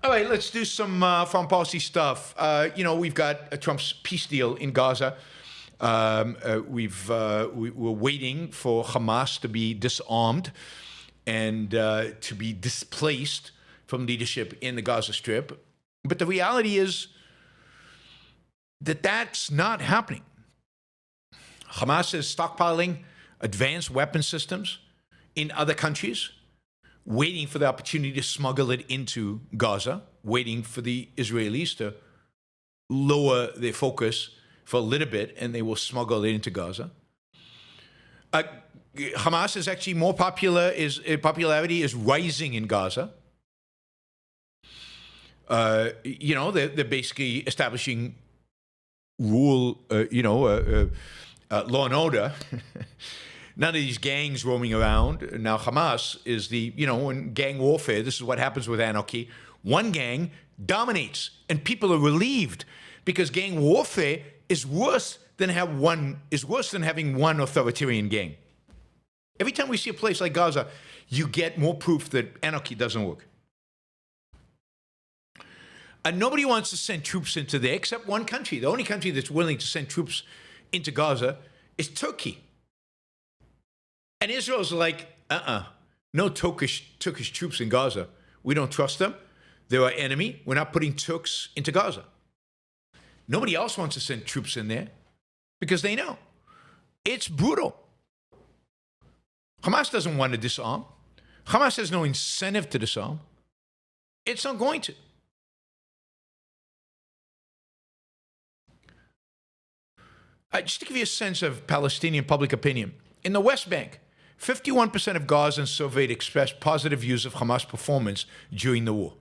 All right, let's do some foreign policy stuff. We've got Trump's peace deal in Gaza. We're waiting for Hamas to be disarmed and to be displaced from leadership in the Gaza Strip. But the reality is that that's not happening. Hamas is stockpiling advanced weapon systems in other countries, waiting for the opportunity to smuggle it into Gaza, waiting for the Israelis to lower their focus for a little bit, and they will smuggle it into Gaza. Hamas is actually more popular, popularity is rising in Gaza. They're basically establishing law and order. None of these gangs roaming around. Now, Hamas is in gang warfare, this is what happens with anarchy. One gang dominates, and people are relieved because gang warfare is worse than having one authoritarian gang. Every time we see a place like Gaza, you get more proof that anarchy doesn't work. And nobody wants to send troops into there except one country. The only country that's willing to send troops into Gaza is Turkey. And Israel's like, no Turkish troops in Gaza. We don't trust them. They're our enemy. We're not putting Turks into Gaza. Nobody else wants to send troops in there because they know it's brutal. Hamas doesn't want to disarm. Hamas has no incentive to disarm. It's not going to. Just to give you a sense of Palestinian public opinion, in the West Bank, 51% of Gazans surveyed expressed positive views of Hamas performance during the war,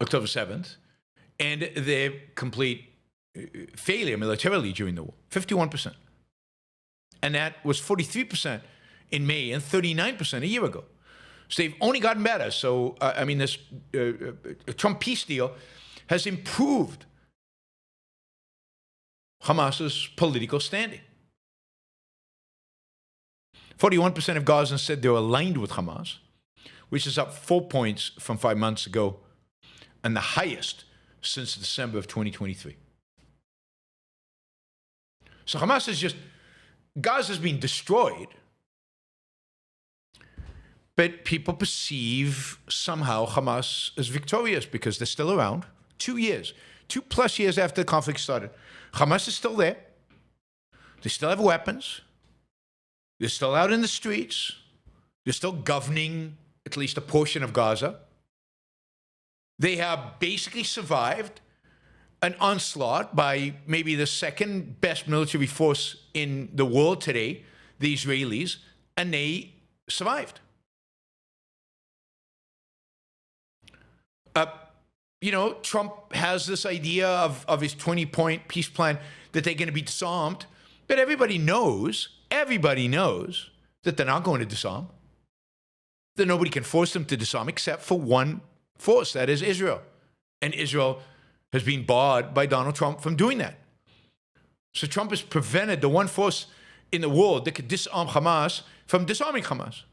October 7th, and their complete failure militarily during the war, 51%. And that was 43% in May and 39% a year ago. So they've only gotten better. So, this Trump peace deal has improved Hamas's political standing. 41% of Gazans said they're aligned with Hamas, which is up 4 points from 5 months ago and the highest since December of 2023. So Hamas is Gaza's being destroyed, but people perceive somehow Hamas as victorious because they're still around. 2 years, 2+ years after the conflict started. Hamas is still there. They still have weapons. They're still out in the streets. They're still governing at least a portion of Gaza. They have basically survived an onslaught by maybe the second best military force in the world today, the Israelis, and they survived. Trump has this idea of his 20-point peace plan that they're going to be disarmed, but everybody knows that they're not going to disarm, that nobody can force them to disarm except for one force, that is Israel. And Israel has been barred by Donald Trump from doing that. So Trump has prevented the one force in the world that could disarm Hamas from disarming Hamas.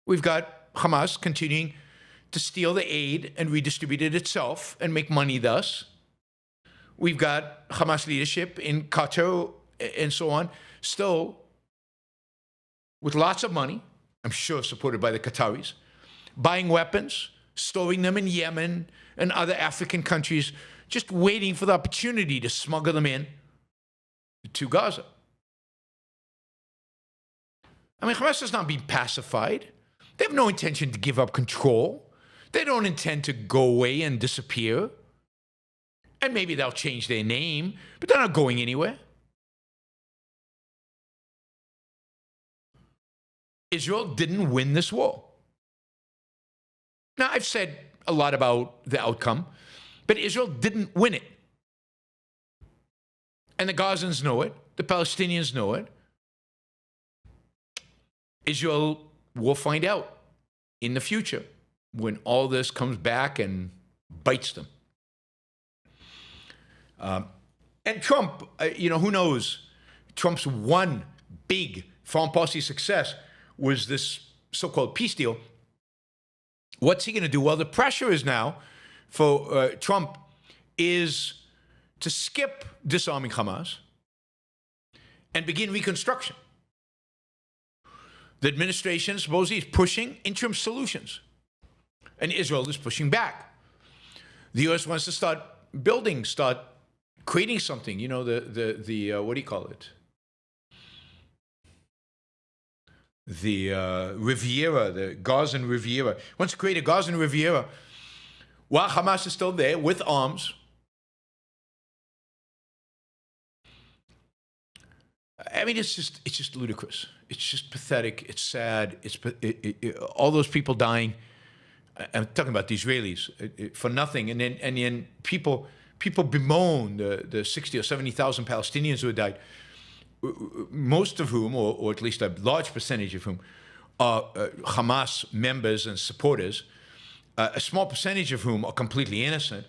We've got Hamas continuing to steal the aid and redistribute it itself and make money thus. We've got Hamas leadership in Qatar and so on, still with lots of money, I'm sure supported by the Qataris, buying weapons, storing them in Yemen and other African countries, just waiting for the opportunity to smuggle them in to Gaza. Hamas has not been pacified. They have no intention to give up control. They don't intend to go away and disappear. And maybe they'll change their name, but they're not going anywhere. Israel didn't win this war. Now, I've said a lot about the outcome, but Israel didn't win it. And the Gazans know it. The Palestinians know it. Israel will find out in the future when all this comes back and bites them. And Trump, who knows? Trump's one big foreign policy success was this so-called peace deal. What's he going to do? Well, the pressure is now for Trump is to skip disarming Hamas and begin reconstruction. The administration supposedly is pushing interim solutions, and Israel is pushing back. The U.S. wants to start creating something. You know, the what do you call it? The Riviera, the Gazan Riviera. Wants to create a Gazan Riviera while Hamas is still there with arms. I mean, it's just ludicrous. It's just pathetic. It's sad. All those people dying. I'm talking about the Israelis for nothing, and then people bemoan the 60 or 70,000 Palestinians who died, most of whom, or at least a large percentage of whom, are Hamas members and supporters. A small percentage of whom are completely innocent,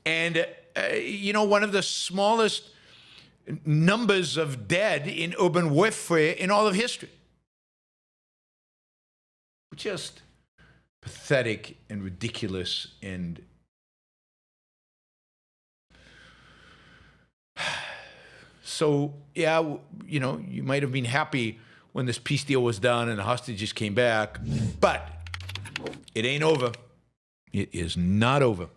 and one of the smallest numbers of dead in urban warfare in all of history. Just pathetic and ridiculous, and so, yeah, you might have been happy when this peace deal was done and the hostages came back, but it ain't over. It is not over.